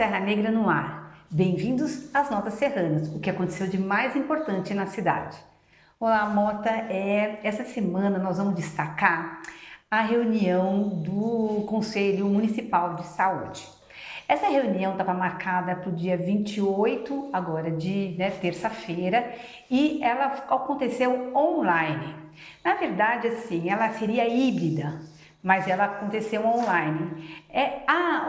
Serra Negra no ar. Bem-vindos às Notas Serranas, o que aconteceu de mais importante na cidade. Olá, Mota. Essa semana nós vamos destacar a reunião do Conselho Municipal de Saúde. Essa reunião estava marcada para o dia 28, agora de terça-feira, e ela aconteceu online. Na verdade, assim, ela seria híbrida, mas ela aconteceu online.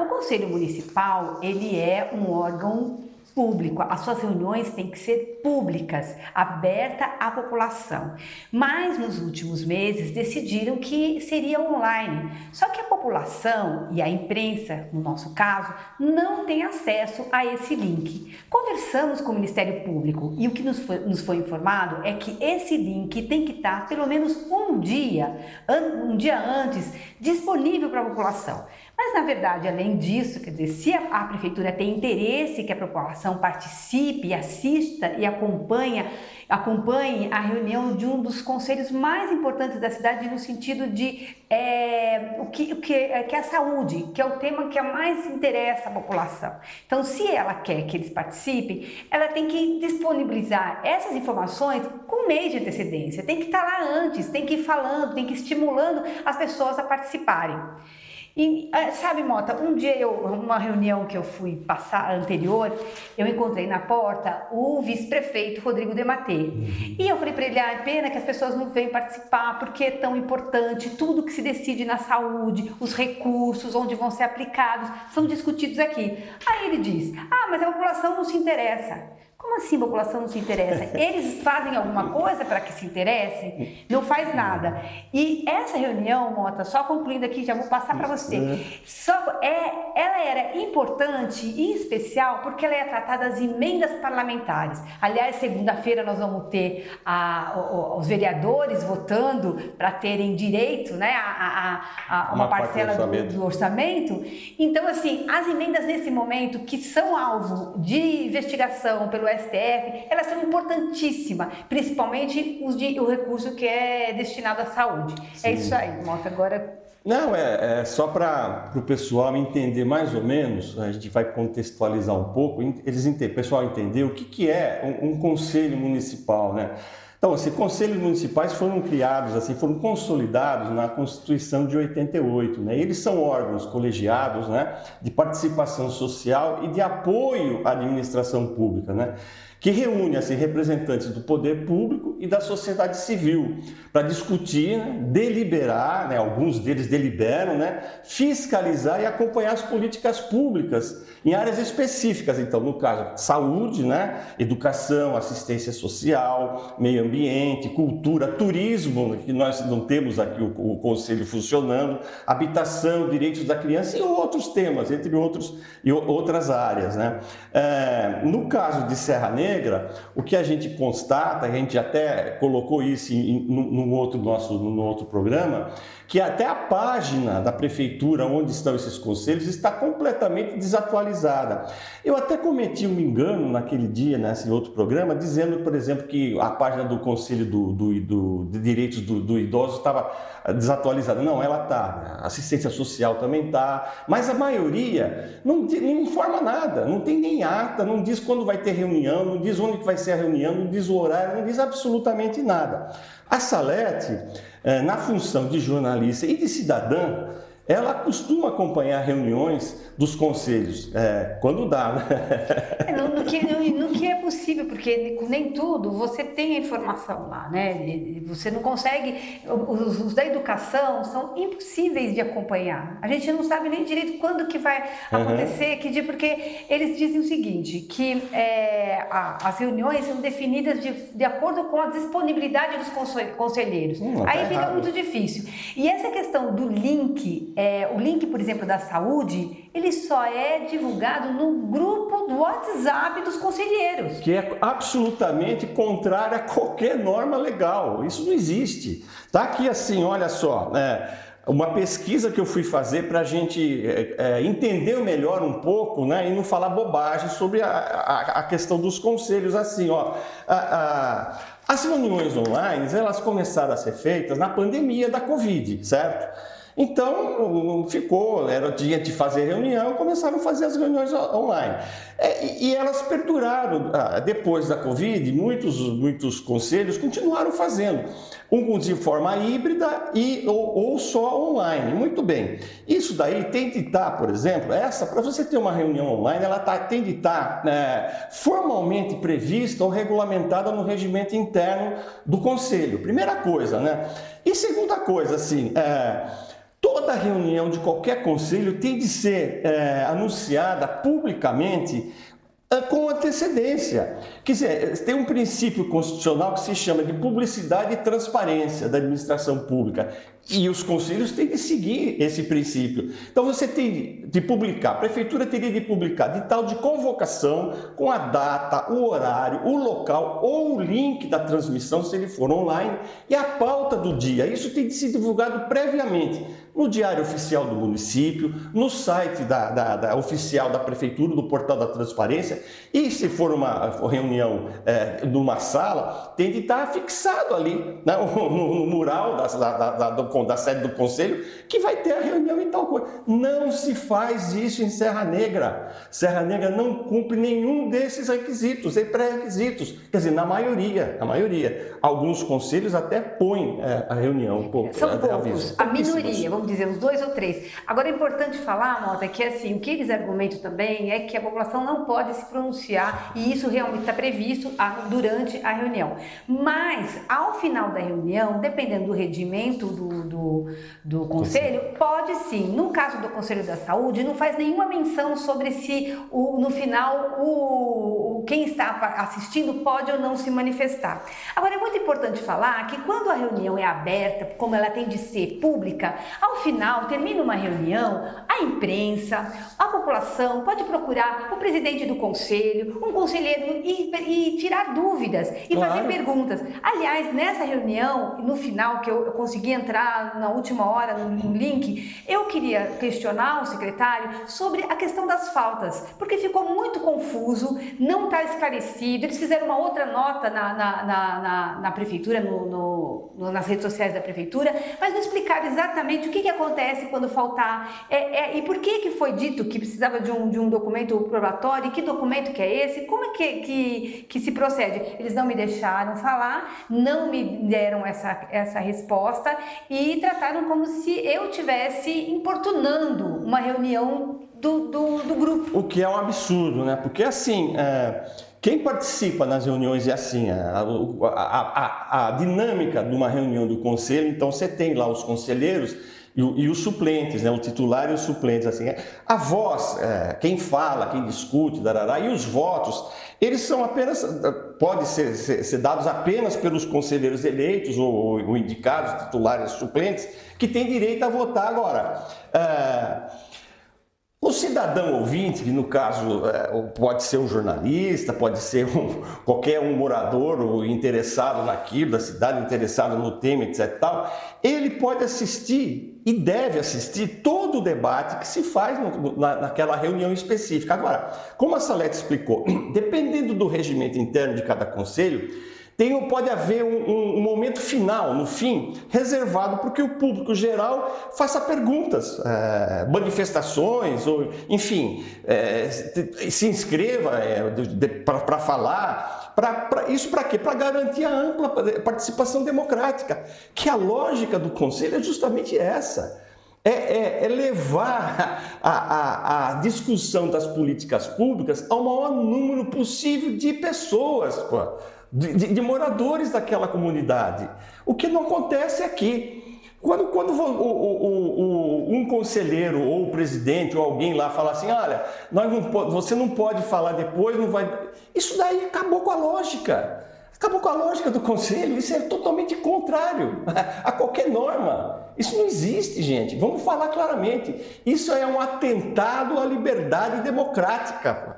O Conselho Municipal, ele é um órgão público, as suas reuniões têm que ser públicas, aberta à população. Mas nos últimos meses decidiram que seria online. Só que a população e a imprensa, no nosso caso, não tem acesso a esse link. Conversamos com o Ministério Público e o que nos foi informado é que esse link tem que estar pelo menos um dia antes disponível para a população. Mas, na verdade, além disso, quer dizer, se a prefeitura tem interesse que a população participe, assista e acompanhe a reunião de um dos conselhos mais importantes da cidade no sentido de que é a saúde, que é o tema que mais interessa à população. Então, se ela quer que eles participem, ela tem que disponibilizar essas informações com um mês de antecedência, tem que estar lá antes, tem que ir falando, tem que ir estimulando as pessoas a participarem. E sabe, Mota, um dia uma reunião que eu fui passar anterior, eu encontrei na porta o vice-prefeito Rodrigo Dematê. E eu falei para ele, é pena que as pessoas não vêm participar, porque é tão importante, tudo que se decide na saúde, os recursos, onde vão ser aplicados, são discutidos aqui. Aí ele diz, mas a população não se interessa. Como assim a população não se interessa? Eles fazem alguma coisa para que se interesse? Não faz nada. E essa reunião, Mota, só concluindo aqui, já vou passar para você. Ela era importante e especial porque ela ia tratar das emendas parlamentares. Aliás, segunda-feira nós vamos ter os vereadores votando para terem direito, né, a uma parcela do orçamento. Então, assim, as emendas nesse momento, que são alvo de investigação pelo STF, elas são importantíssimas, principalmente o recurso que é destinado à saúde. Sim. É isso aí, Mota, agora... Não, é só para o pessoal entender mais ou menos, a gente vai contextualizar um pouco, o pessoal entender o que é um conselho municipal, né? Então, esses conselhos municipais foram criados, assim, foram consolidados na Constituição de 88, né? Eles são órgãos colegiados, né, de participação social e de apoio à administração pública, né, que reúne assim, representantes do poder público e da sociedade civil para discutir, né, deliberar, né, alguns deles deliberam, né, fiscalizar e acompanhar as políticas públicas em áreas específicas. Então, no caso, saúde, né, educação, assistência social, meio ambiente, cultura, turismo, que nós não temos aqui o Conselho funcionando, habitação, direitos da criança e outros temas, entre outros e outras áreas, né? No caso de Serra Negra, o que a gente constata, a gente até colocou isso no outro programa, que até a página da prefeitura onde estão esses conselhos está completamente desatualizada. Eu até cometi um engano naquele dia, nesse outro programa, dizendo, por exemplo, que a página do Conselho de Direitos do Idoso estava desatualizada. Não, ela está. Assistência social também está. Mas a maioria não informa nada, não tem nem ata, não diz quando vai ter reunião, não diz onde vai ser a reunião, não diz o horário, não diz absolutamente nada. A Salete, na função de jornalista e de cidadã, ela costuma acompanhar reuniões dos conselhos, quando dá, né? No que é possível, porque nem tudo você tem a informação lá, né? Você não consegue, os da educação são impossíveis de acompanhar. A gente não sabe nem direito quando que vai acontecer, que dia, porque eles dizem o seguinte, que as reuniões são definidas de acordo com a disponibilidade dos conselheiros. Aí fica muito difícil. E essa questão do link, o link, por exemplo, da saúde, ele só é divulgado no grupo do WhatsApp dos conselheiros. Que é absolutamente contrário a qualquer norma legal. Isso não existe. Está aqui assim, olha só, uma pesquisa que eu fui fazer para a gente entender melhor um pouco, né, e não falar bobagem sobre a questão dos conselhos. Assim, ó, as reuniões online, elas começaram a ser feitas na pandemia da Covid, certo? Então, era dia de fazer reunião, começaram a fazer as reuniões online. E elas perduraram. Depois da Covid, muitos conselhos continuaram fazendo, alguns de forma híbrida ou só online. Muito bem. Isso daí tem de estar, por exemplo, para você ter uma reunião online, ela tem de estar formalmente prevista ou regulamentada no regimento interno do conselho. Primeira coisa, né? E segunda coisa, assim, toda reunião de qualquer conselho tem de ser anunciada publicamente com antecedência. Quer dizer, tem um princípio constitucional que se chama de publicidade e transparência da administração pública. E os conselhos têm de seguir esse princípio. Então você tem de publicar, a prefeitura teria de publicar de tal de convocação, com a data, o horário, o local ou o link da transmissão, se ele for online, e a pauta do dia. Isso tem de ser divulgado previamente no Diário Oficial do município, no site oficial da prefeitura, do Portal da Transparência, e se for uma reunião numa sala, tem de estar fixado ali, né, no mural da sede do conselho, que vai ter a reunião e tal coisa. Não se faz isso em Serra Negra. Serra Negra não cumpre nenhum desses requisitos e pré-requisitos. Quer dizer, na maioria. Alguns conselhos até põem a reunião. São poucos, a minoria, vamos dizer, uns 2 ou 3. Agora é importante falar, Mota, que assim, o que eles argumentam também é que a população não pode se pronunciar, e isso realmente está previsto durante a reunião. Mas, ao final da reunião, dependendo do regimento do conselho, pode sim. No caso do Conselho da Saúde, não faz nenhuma menção sobre se no final quem está assistindo pode ou não se manifestar. Agora, é muito importante falar que quando a reunião é aberta, como ela tem de ser pública, ao final, termina uma reunião, a imprensa, a população pode procurar o presidente do conselho, um conselheiro e tirar dúvidas e fazer perguntas. Aliás, nessa reunião, no final, que eu consegui entrar na última hora no link, eu queria questionar o secretário sobre a questão das faltas, porque ficou muito confuso, não está esclarecido. Eles fizeram uma outra nota na prefeitura, nas redes sociais da prefeitura, mas não explicaram exatamente o que acontece quando faltar, e por que foi dito que precisava de um documento probatório, e que documento que é esse, como é que se procede. Eles não me deixaram falar, não me deram essa resposta e trataram como se eu estivesse importunando uma reunião do grupo. O que é um absurdo, né? Porque assim, quem participa nas reuniões é assim, a dinâmica de uma reunião do conselho, então você tem lá os conselheiros e os suplentes, né? O titular e os suplentes, assim, a voz, quem fala, quem discute, darará, e os votos, eles são apenas, podem ser dados apenas pelos conselheiros eleitos ou indicados, titulares e suplentes, que têm direito a votar agora. O cidadão ouvinte, que no caso pode ser um jornalista, pode ser qualquer morador ou interessado naquilo, da cidade, interessado no tema, etc. Tal, ele pode assistir e deve assistir todo o debate que se faz naquela reunião específica. Agora, como a Salete explicou, dependendo do regimento interno de cada conselho, pode haver um momento final, no fim, reservado para que o público geral faça perguntas, manifestações, ou, enfim, se inscreva para falar. Isso para quê? Para garantir a ampla participação democrática, que a lógica do Conselho é justamente essa. É levar a discussão das políticas públicas ao maior número possível de pessoas, de moradores daquela comunidade. O que não acontece aqui. Quando um conselheiro ou o presidente ou alguém lá fala assim, olha, você não pode falar depois, não vai... Isso daí acabou com a lógica. Acabou com a lógica do conselho. Isso é totalmente contrário a qualquer norma. Isso não existe, gente. Vamos falar claramente. Isso é um atentado à liberdade democrática.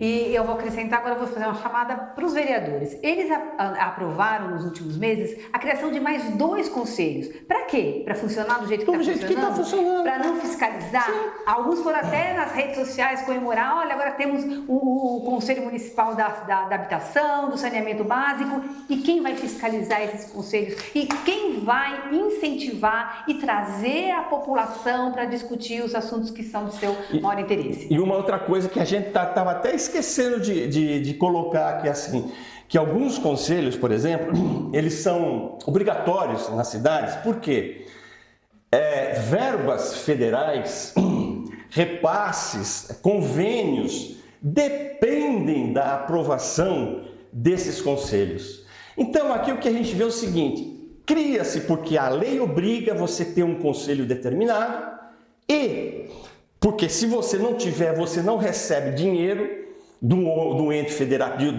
E eu vou acrescentar, agora eu vou fazer uma chamada para os vereadores. Eles aprovaram nos últimos meses a criação de mais 2 conselhos. Para quê? Para funcionar do jeito que está funcionando? Para não fiscalizar? Sim. Alguns foram até nas redes sociais comemorar, olha, agora temos o Conselho Municipal da Habitação, do Saneamento Básico, e quem vai fiscalizar esses conselhos? E quem vai incentivar e trazer a população para discutir os assuntos que são do seu maior interesse? E uma outra coisa que a gente estava até esquecendo de colocar aqui assim, que alguns conselhos, por exemplo, eles são obrigatórios nas cidades, por quê? Verbas federais, repasses, convênios, dependem da aprovação desses conselhos. Então aqui o que a gente vê é o seguinte, cria-se porque a lei obriga você a ter um conselho determinado e porque se você não tiver, você não recebe dinheiro do ente federativo,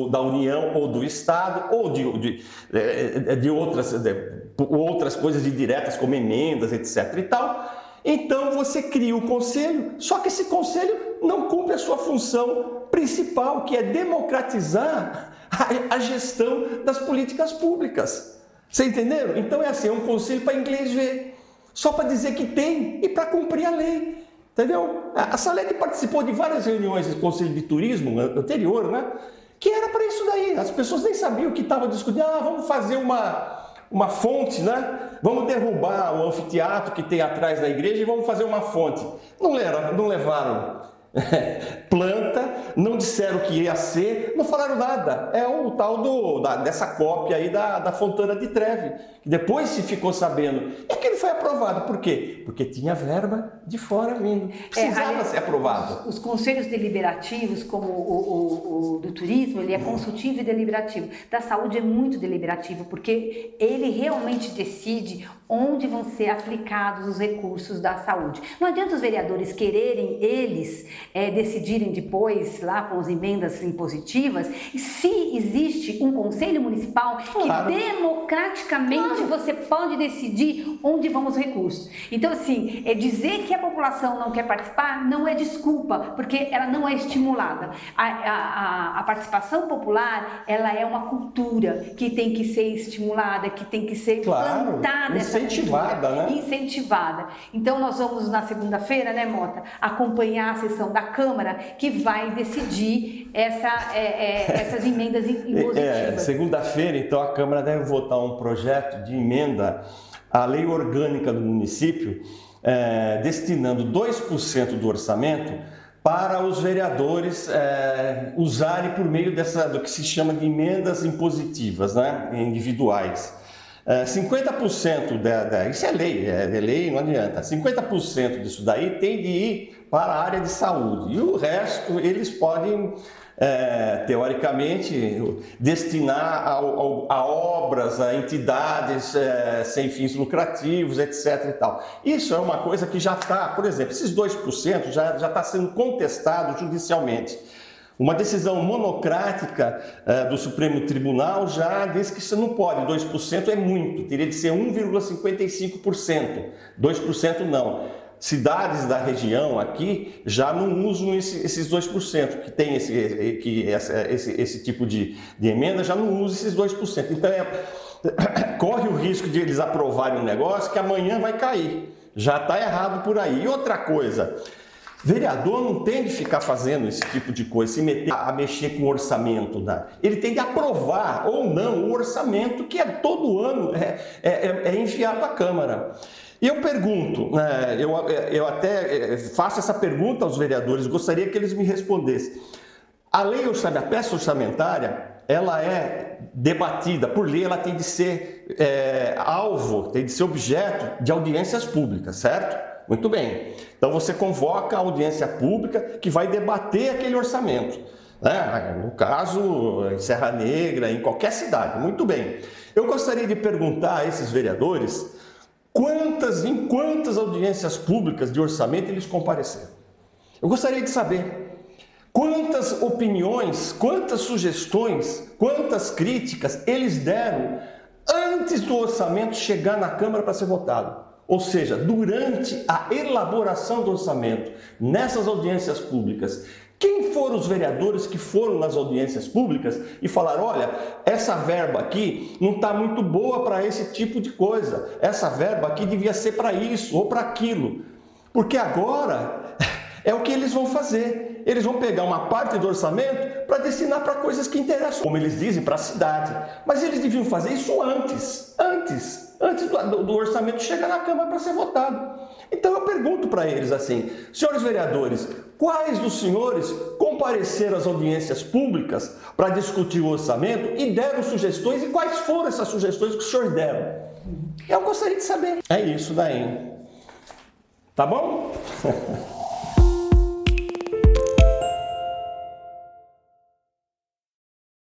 da União ou do Estado, ou de outras coisas diretas, como emendas, etc. e tal. Então você cria o conselho, só que esse conselho não cumpre a sua função principal, que é democratizar a gestão das políticas públicas. Você entenderam? Então é assim, é um conselho para inglês ver, só para dizer que tem e para cumprir a lei. Entendeu? A Salete participou de várias reuniões do Conselho de Turismo anterior, né? Que era para isso daí. As pessoas nem sabiam o que estavam discutindo. Vamos fazer uma fonte, né? Vamos derrubar o anfiteatro que tem atrás da igreja e vamos fazer uma fonte. Não levaram planta, não disseram o que ia ser, não falaram nada. É o tal dessa cópia aí da Fontana de Trevi, que depois se ficou sabendo. É que ele foi aprovado. Por quê? Porque tinha verba de fora vindo. Precisava ser aprovado. Os conselhos deliberativos, como o do turismo, ele é consultivo e deliberativo. Da saúde é muito deliberativo, porque ele realmente decide onde vão ser aplicados os recursos da saúde. Não adianta os vereadores quererem, eles, decidirem depois, lá com as emendas impositivas, se existe um conselho municipal que democraticamente você pode decidir onde vão os recursos. Então, assim, dizer que a população não quer participar não é desculpa, porque ela não é estimulada. A participação popular, ela é uma cultura que tem que ser estimulada, que tem que ser plantada, incentivada, né? Incentivada. Então, nós vamos na segunda-feira, né, Mota, acompanhar a sessão da Câmara que vai decidir essas emendas impositivas. Segunda-feira, então, a Câmara deve votar um projeto de emenda à lei orgânica do município, destinando 2% do orçamento para os vereadores usarem por meio do que se chama de emendas impositivas, né, individuais. 50% isso é lei, não adianta. 50% disso daí tem de ir para a área de saúde e o resto eles podem, teoricamente, destinar a obras, a entidades sem fins lucrativos, etc. e tal. Isso é uma coisa que já está, por exemplo, esses 2% já está sendo contestado judicialmente. Uma decisão monocrática do Supremo Tribunal já diz que isso não pode, 2% é muito, teria de ser 1,55%, 2% não. Cidades da região aqui já não usam esses 2%, que tem esse tipo de emenda, já não usam esses 2%. Então corre o risco de eles aprovarem um negócio que amanhã vai cair, já está errado por aí. E outra coisa, vereador não tem de ficar fazendo esse tipo de coisa, se meter a mexer com o orçamento, né? Ele tem de aprovar ou não o orçamento que todo ano enviado à Câmara. E eu pergunto, eu até faço essa pergunta aos vereadores, gostaria que eles me respondessem. A peça orçamentária, ela é debatida, por lei, ela tem de ser alvo, tem de ser objeto de audiências públicas, certo? Muito bem. Então você convoca a audiência pública que vai debater aquele orçamento, né? No caso, em Serra Negra, em qualquer cidade. Muito bem. Eu gostaria de perguntar a esses vereadores em quantas audiências públicas de orçamento eles compareceram. Eu gostaria de saber quantas opiniões, quantas sugestões, quantas críticas eles deram antes do orçamento chegar na Câmara para ser votado. Ou seja, durante a elaboração do orçamento, nessas audiências públicas, Quem foram os vereadores que foram nas audiências públicas e falaram, olha, essa verba aqui não está muito boa para esse tipo de coisa, essa verba aqui devia ser para isso ou para aquilo, porque agora é o que eles vão fazer. Eles vão pegar uma parte do orçamento para destinar para coisas que interessam, como eles dizem, para a cidade. Mas eles deviam fazer isso antes do orçamento chegar na Câmara para ser votado. Então eu pergunto para eles assim, senhores vereadores, quais dos senhores compareceram às audiências públicas para discutir o orçamento e deram sugestões, e quais foram essas sugestões que os senhores deram? Eu gostaria de saber. É isso daí. Tá bom?